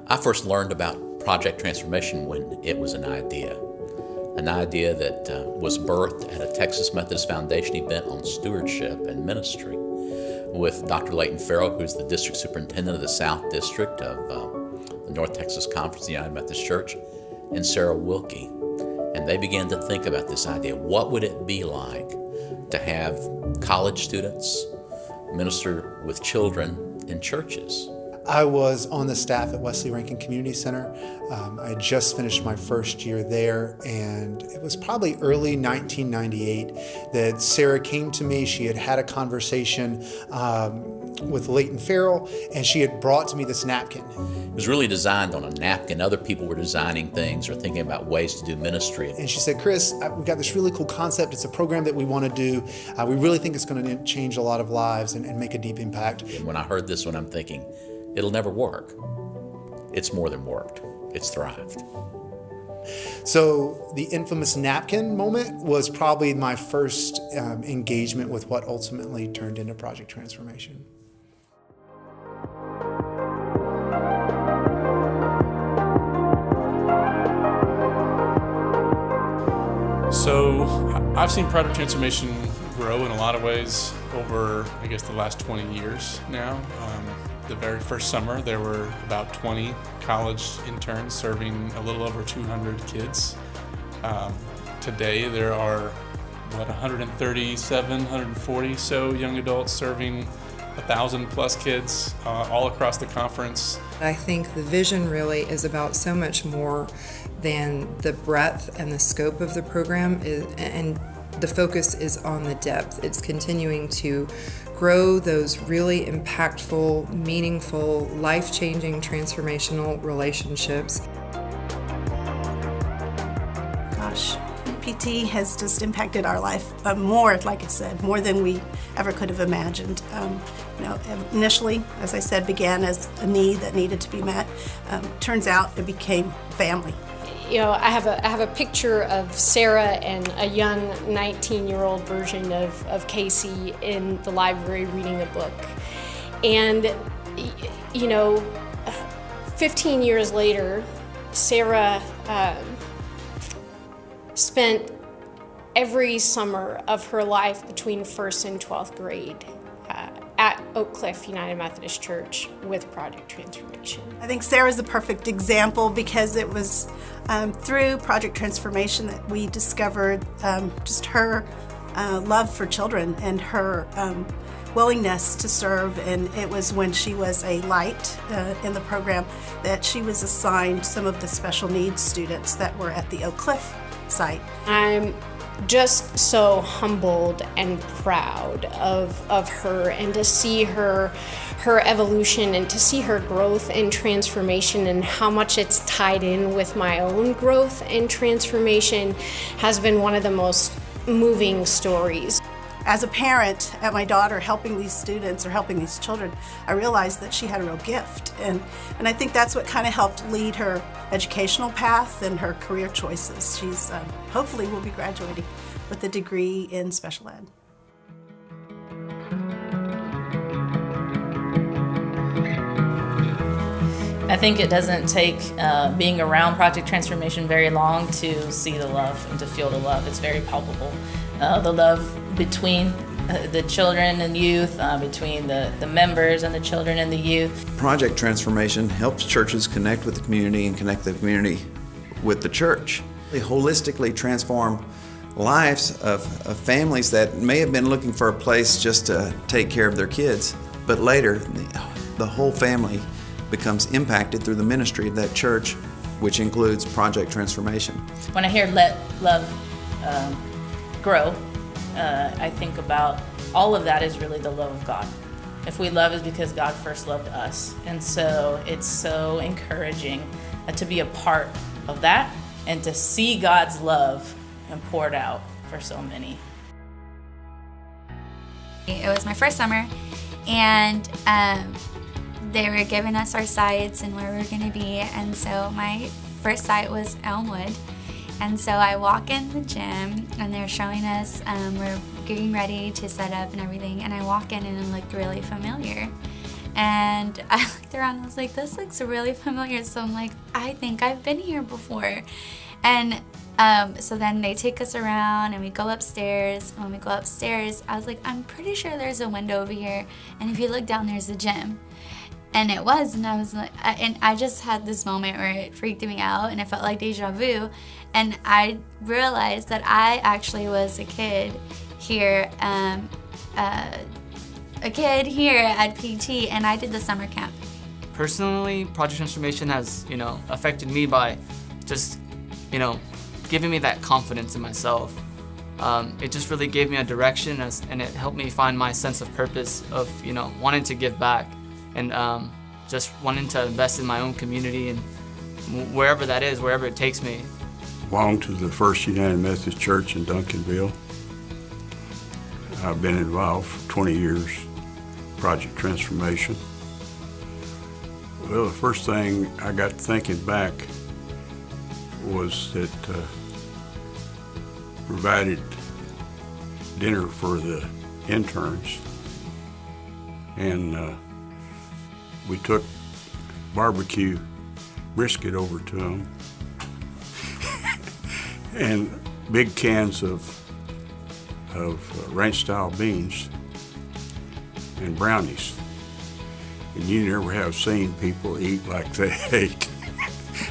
I first learned about Project Transformation when it was an idea that was birthed at a Texas Methodist Foundation event on stewardship and ministry with Dr. Leighton Farrell, who's the district superintendent of the South District of the North Texas Conference of the United Methodist Church, and Sarah Wilkie. And they began to think about this idea. What would it be like to have college students minister with children in churches? I was on the staff at Wesley Rankin Community Center. I had just finished my first year there, and it was probably early 1998 that Sarah came to me. She had had a conversation with Leighton Farrell, and she had brought to me this napkin. It was really designed on a napkin. Other people were designing things or thinking about ways to do ministry. And she said, Chris, we've got this really cool concept. It's a program that we want to do. We really think it's going to change a lot of lives and make a deep impact. And when I heard this one, I'm thinking, it'll never work. It's more than worked. It's thrived. So the infamous napkin moment was probably my first engagement with what ultimately turned into Project Transformation. So I've seen Project Transformation grow in a lot of ways over, I guess, the last 20 years now. The very first summer, there were about 20 college interns serving a little over 200 kids. Today, there are, 137, 140 so young adults serving 1,000 plus kids all across the conference. I think the vision really is about so much more than the breadth and the scope of the program, and the focus is on the depth. It's continuing to grow those really impactful, meaningful, life-changing, transformational relationships. Gosh, PT has just impacted our life more, like I said, more than we ever could have imagined. Initially, as I said, began as a need that needed to be met. Turns out it became family. I have a picture of Sarah and a young 19-year-old version of Casey in the library reading a book. And, 15 years later, Sarah spent every summer of her life between 1st and 12th grade at Oak Cliff United Methodist Church with Project Transformation. I think Sarah's the perfect example because it was through Project Transformation that we discovered just her love for children and her willingness to serve. And it was when she was a light in the program that she was assigned some of the special needs students that were at the Oak Cliff site. I'm just so humbled and proud of her, and to see her evolution and to see her growth and transformation and how much it's tied in with my own growth and transformation has been one of the most moving stories. As a parent at my daughter helping these students or helping these children, I realized that she had a real gift. And I think that's what kind of helped lead her educational path and her career choices. She's hopefully will be graduating with a degree in special ed. I think it doesn't take being around Project Transformation very long to see the love and to feel the love. It's very palpable. The love between the children and youth, between the members and the children and the youth. Project Transformation helps churches connect with the community and connect the community with the church. They holistically transform lives of families that may have been looking for a place just to take care of their kids, but later the whole family becomes impacted through the ministry of that church, which includes Project Transformation. When I hear Let Love Grow, I think about all of that is really the love of God. If we love, it's because God first loved us. And so it's so encouraging to be a part of that and to see God's love poured out for so many. It was my first summer, and they were giving us our sites and where we were going to be, and so my first site was Elmwood. And so I walk in the gym and they're showing us, we're getting ready to set up and everything, and I walk in and it looked really familiar. And I looked around and was like, this looks really familiar. So I'm like, I think I've been here before. And so then they take us around and we go upstairs. And when we go upstairs, I was like, I'm pretty sure there's a window over here. And if you look down, there's a gym. And it was, and I was like, and I just had this moment where it freaked me out and it felt like deja vu. And I realized that I actually was a kid here at PT, and I did the summer camp. Personally, Project Transformation has, affected me by just, giving me that confidence in myself. It just really gave me a direction, and it helped me find my sense of purpose of, wanting to give back and just wanting to invest in my own community and wherever that is, wherever it takes me. Belong to the First United Methodist Church in Duncanville. I've been involved for 20 years, Project Transformation. Well, the first thing I got thinking back was that provided dinner for the interns, and we took barbecue brisket over to them and big cans of ranch-style beans and brownies. And you never have seen people eat like they ate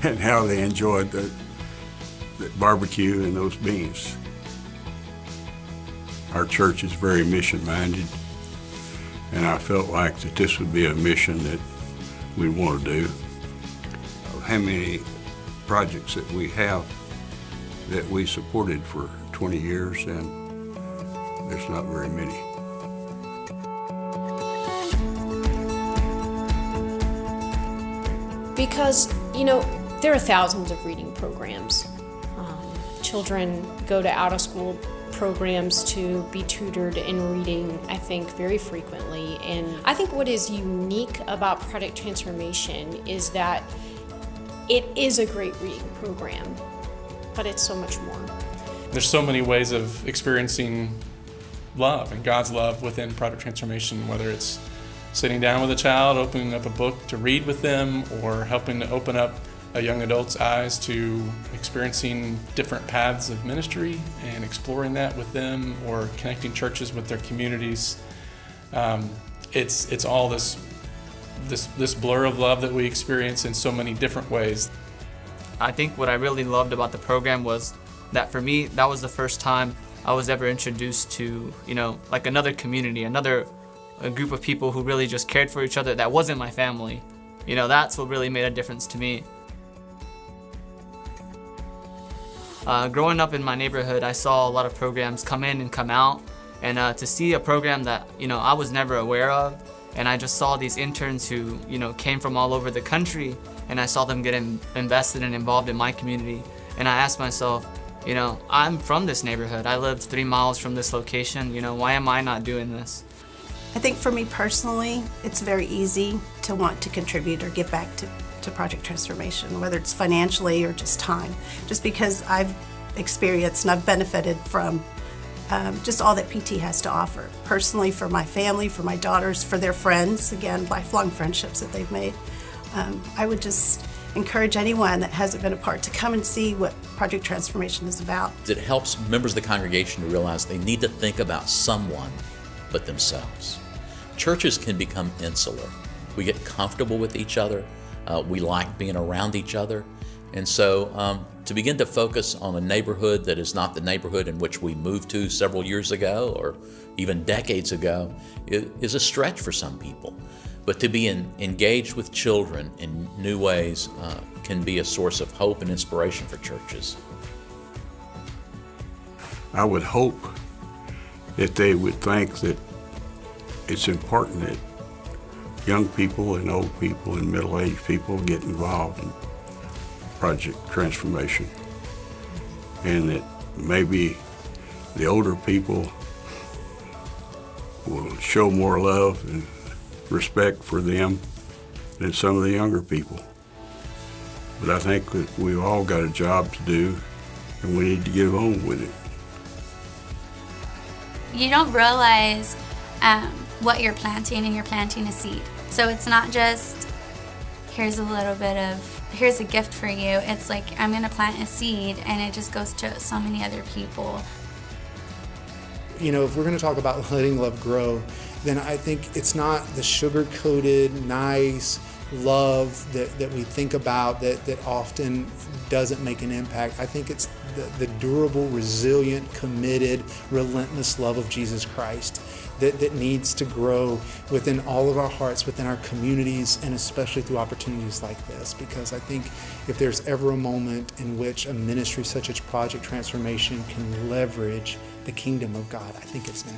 and how they enjoyed the barbecue and those beans. Our church is very mission-minded, and I felt like that this would be a mission that we'd want to do. How many projects that we have that we supported for 20 years, and there's not very many. Because, there are thousands of reading programs. Children go to out-of-school programs to be tutored in reading, I think, very frequently. And I think what is unique about Project Transformation is that it is a great reading program, but it's so much more. There's so many ways of experiencing love and God's love within Project Transformation, whether it's sitting down with a child, opening up a book to read with them, or helping to open up a young adult's eyes to experiencing different paths of ministry and exploring that with them, or connecting churches with their communities. It's all this blur of love that we experience in so many different ways. I think what I really loved about the program was that for me, that was the first time I was ever introduced to, like another community, a group of people who really just cared for each other that wasn't my family. That's what really made a difference to me. Growing up in my neighborhood, I saw a lot of programs come in and come out, and to see a program that I was never aware of, and I just saw these interns who came from all over the country, and I saw them get invested and involved in my community, and I asked myself, I'm from this neighborhood. I lived 3 miles from this location. Why am I not doing this? I think for me personally, it's very easy to want to contribute or give back to Project Transformation, whether it's financially or just time, just because I've experienced and I've benefited from just all that PT has to offer. Personally, for my family, for my daughters, for their friends, again, lifelong friendships that they've made. I would just encourage anyone that hasn't been a part to come and see what Project Transformation is about. It helps members of the congregation to realize they need to think about someone but themselves. Churches can become insular. We get comfortable with each other. We like being around each other. And so to begin to focus on a neighborhood that is not the neighborhood in which we moved to several years ago or even decades ago is a stretch for some people. But to be engaged with children in new ways can be a source of hope and inspiration for churches. I would hope that they would think that it's important that young people and old people and middle-aged people get involved in Project Transformation, and that maybe the older people will show more love and respect for them than some of the younger people. But I think that we've all got a job to do, and we need to get on with it. You don't realize what you're planting, and you're planting a seed. So it's not just here's a gift for you. It's like, I'm going to plant a seed, and it just goes to so many other people. You know, if we're going to talk about letting love grow, then I think it's not the sugar-coated, nice love that we think about that often doesn't make an impact. I think it's the durable, resilient, committed, relentless love of Jesus Christ that needs to grow within all of our hearts, within our communities, and especially through opportunities like this. Because I think if there's ever a moment in which a ministry such as Project Transformation can leverage the kingdom of God, I think it's now.